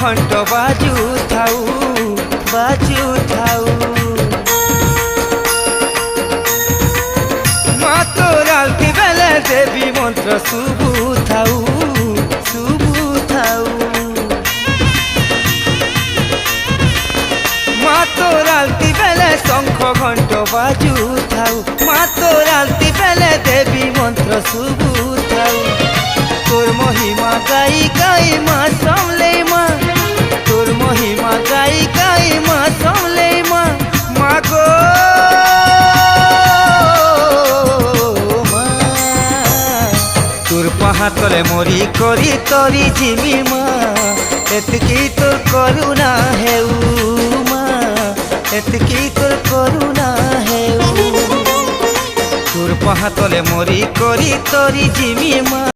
ঘণ্ট বাজু থাউ বাজু থাউ। মা তোর আলতি বেলে দেবী মন্ত্র শুভু থাউ শুভু থাউ। মা তোর আলতি বেলে শঙ্খ ঘণ্ট বাজু থাউ। মা তোর আলতি বেলে দেবী মন্ত্র শুভু থাউ। তোর মহিমা গাই গাই মা সমলে মা, তোর মহিমা গাই গাই মা সমলে মা। মা গো মা, তোর পাহাতলে মরি করি তরি জিমি মা। এতকি তোর করুণা হেউ মা, এতকি তোর করুণা হেউ। তোর পাহাতলে মরি করি তরি জিমি মা।